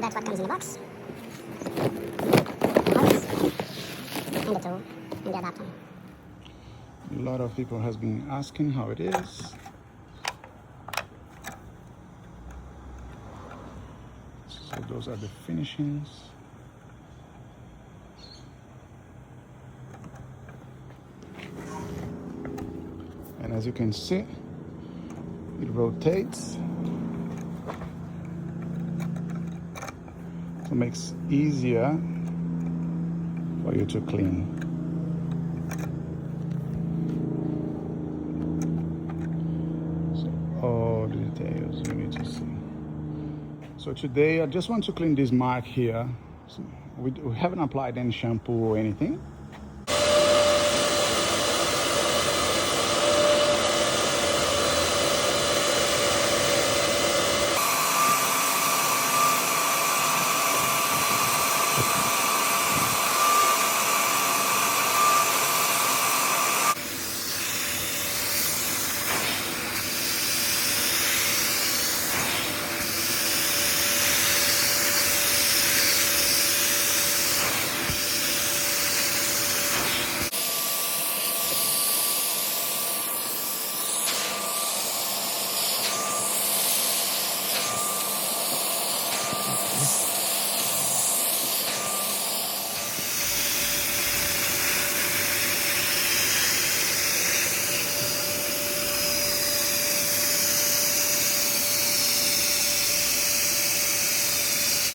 that's what comes in the box. The hose, and the tool, and the adapter. A lot of people has been asking how it is. So those are the finishings. And as you can see, it rotates. So it makes it easier for you to clean. So all the details you need to see. So today I just want to clean this mark here. So we haven't applied any shampoo or anything.